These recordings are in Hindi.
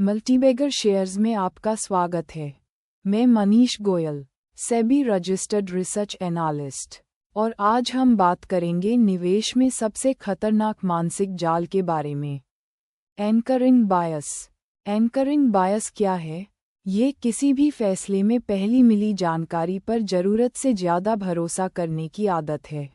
मल्टीबैगर शेयर्स में आपका स्वागत है। मैं Manish Goyal, SEBI registered research analyst, और आज हम बात करेंगे निवेश में सबसे खतरनाक मानसिक जाल के बारे में। एंकरिंग बायस। एंकरिंग बायस क्या है? ये किसी भी फैसले में पहली मिली जानकारी पर जरूरत से ज़्यादा भरोसा करने की आदत है।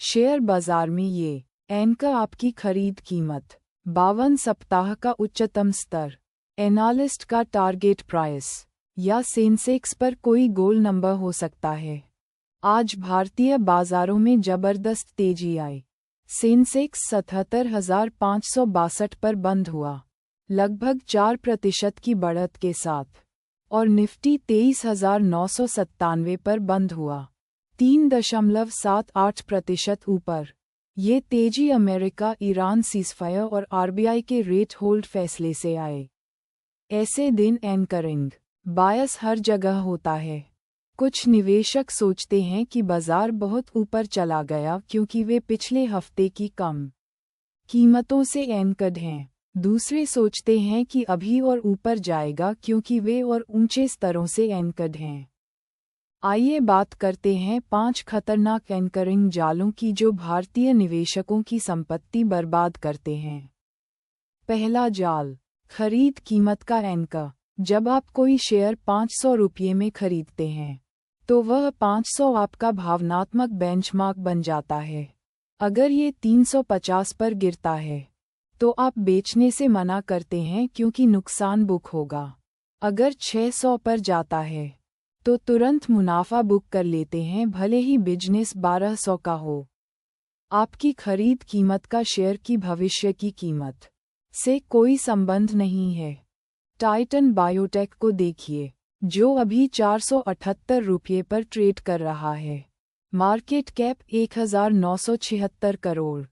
शेयर बाजार में ये एंकर आपकी खरीद कीमत, 52 सप्ताह का उच्चतम स्तर, एनालिस्ट का टारगेट प्राइस, या सेंसेक्स पर कोई गोल नंबर हो सकता है। आज भारतीय बाजारों में जबरदस्त तेजी आई। सेंसेक्स 77,562 पर बंद हुआ, लगभग 4% की बढ़त के साथ, और निफ्टी 23,997 पर बंद हुआ, 3.78% ऊपर। ये तेजी अमेरिका ईरान सीज़फायर और आरबीआई के रेट होल्ड फैसले से आए। ऐसे दिन एंकरिंग बायस हर जगह होता है। कुछ निवेशक सोचते हैं कि बाजार बहुत ऊपर चला गया क्योंकि वे पिछले हफ्ते की कम कीमतों से एंकर्ड हैं। दूसरे सोचते हैं कि अभी और ऊपर जाएगा क्योंकि वे और ऊंचे स्तरों से एंकर्ड हैं। आइए बात करते हैं 5 खतरनाक एंकरिंग जालों की जो भारतीय निवेशकों की संपत्ति बर्बाद करते हैं। पहला जाल, खरीद कीमत का एंकर। जब आप कोई शेयर 500 रुपये में खरीदते हैं, तो वह 500 आपका भावनात्मक बेंचमार्क बन जाता है। अगर ये 350 पर गिरता है, तो आप बेचने से मना करते हैं क्योंकि नुकसान बुक होगा। अगर 600 पर जाता है, तो तुरंत मुनाफा बुक कर लेते हैं भले ही बिजनेस 1200 का हो। आपकी खरीद कीमत का शेयर की भविष्य की कीमत से कोई संबंध नहीं है। टाइटन बायोटेक को देखिए, जो अभी 478 रुपये पर ट्रेड कर रहा है। Market cap 1976 crore.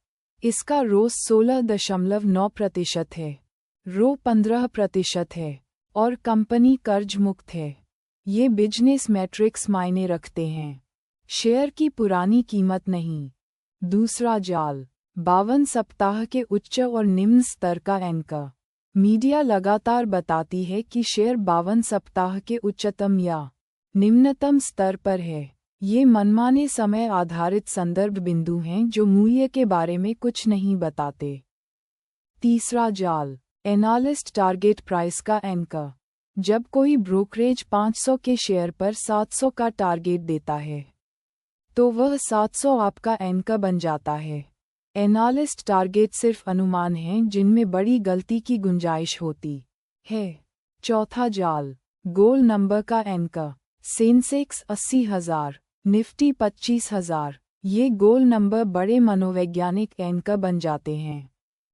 इसका रोज 16.9% है, रो 15% है, और कंपनी कर्ज मुक्त है। ये बिजनेस मैट्रिक्स मायने रखते हैं, शेयर की पुरानी कीमत नहीं। दूसरा जाल, 52 सप्ताह के उच्च और निम्न स्तर का एंकर। मीडिया लगातार बताती है कि शेयर 52 सप्ताह के उच्चतम या निम्नतम स्तर पर है। ये मनमाने समय आधारित संदर्भ बिंदु हैं जो मूल्य के बारे में कुछ नहीं बताते। तीसरा जाल, एनालिस्ट टारगेट प्राइस का एंकर। जब कोई ब्रोकरेज 500 के शेयर पर 700 का टारगेट देता है, तो वह 700 आपका एंकर बन जाता है। एनालिस्ट टारगेट सिर्फ अनुमान हैं जिनमें बड़ी गलती की गुंजाइश होती है। चौथा जाल, गोल नंबर का एंकर। Sensex 80,000, Nifty 25,000। ये गोल नंबर बड़े मनोवैज्ञानिक एंकर बन जाते हैं।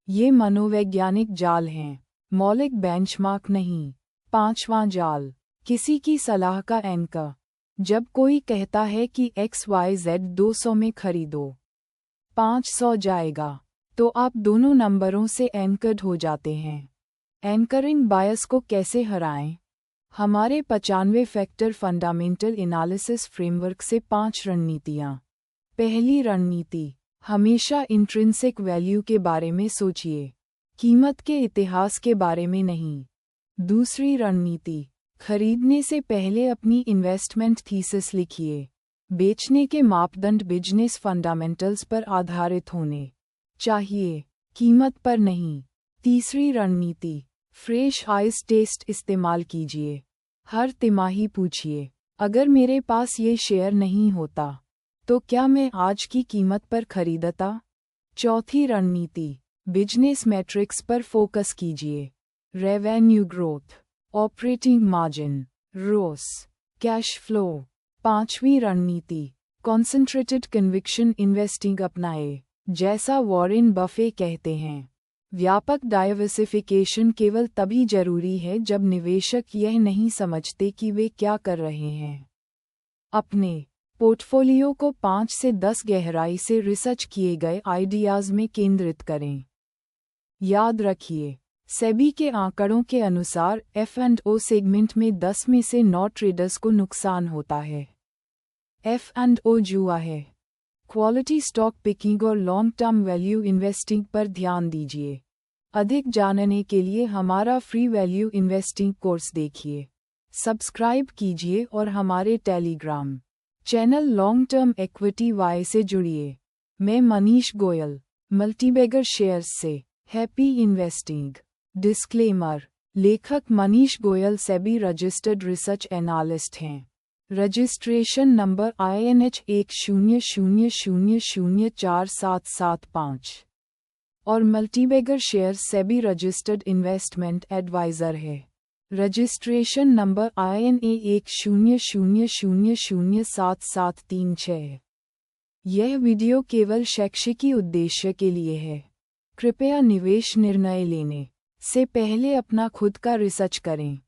ये मनोवैज्ञानिक जाल हैं, मौलिक बेंचमार्क नहीं। पांचवां जाल, किसी की सलाह का एंकर। जब कोई कहता है कि XYZ 200 में खरीदो, 500 जाएगा, तो आप दोनों नंबरों से एंकर्ड हो जाते हैं। एंकरिंग बायस को कैसे हराएं? हमारे 95 फैक्टर फंडामेंटल एनालिसिस फ्रेमवर्क से 5 रणनीतियाँ। पहली रणनीति, हमेशा इंट्रिंसिक वैल्यू के बारे में सोचिए, कीमत के इतिहास के बारे में नहीं। दूसरी रणनीति, खरीदने से पहले अपनी इन्वेस्टमेंट थीसिस लिखिए। बेचने के मापदंड बिजनेस फंडामेंटल्स पर आधारित होने चाहिए, कीमत पर नहीं। तीसरी रणनीति, फ्रेश आइस टेस्ट इस्तेमाल कीजिए। हर तिमाही पूछिए, अगर मेरे पास ये शेयर नहीं होता, तो क्या मैं आज की कीमत पर खरीदता? चौथी रणनीति, बिजनेस मैट्रिक्स पर फोकस कीजिए। रेवेन्यू ग्रोथ, ऑपरेटिंग मार्जिन, रोस, कैश फ्लो। पांचवी रणनीति, कॉन्सेंट्रेटेड कन्विक्शन इन्वेस्टिंग अपनाए। जैसा वॉरेन बफे कहते हैं, व्यापक डाइवर्सिफिकेशन केवल तभी जरूरी है जब निवेशक यह नहीं समझते कि वे क्या कर रहे हैं। अपने पोर्टफोलियो को 5 से 10 गहराई से रिसर्च किए गए आइडियाज में केंद्रित करें। याद रखिए, सेबी के आंकड़ों के अनुसार F&O सेगमेंट में 10 में से 9 ट्रेडर्स को नुकसान होता है। F&O जुआ है। क्वालिटी स्टॉक पिकिंग और लॉन्ग टर्म वैल्यू इन्वेस्टिंग पर ध्यान दीजिए। अधिक जानने के लिए हमारा फ्री वैल्यू इन्वेस्टिंग कोर्स देखिए। सब्सक्राइब कीजिए और हमारे Telegram channel long term equity Y से जुड़िए। मैं मनीष गोयल, मल्टीबैगर शेयर्स से। Happy investing. डिस्क्लेमर। लेखक Manish Goyal SEBI registered research analyst हैं। रजिस्ट्रेशन नंबर INH 100004775 और multibagger shares SEBI registered investment adviser है। Registration number INA 100007736। यह वीडियो केवल शैक्षिक उद्देश्य के लिए है। कृपया निवेश निर्णय लेने से पहले अपना खुद का रिसर्च करें।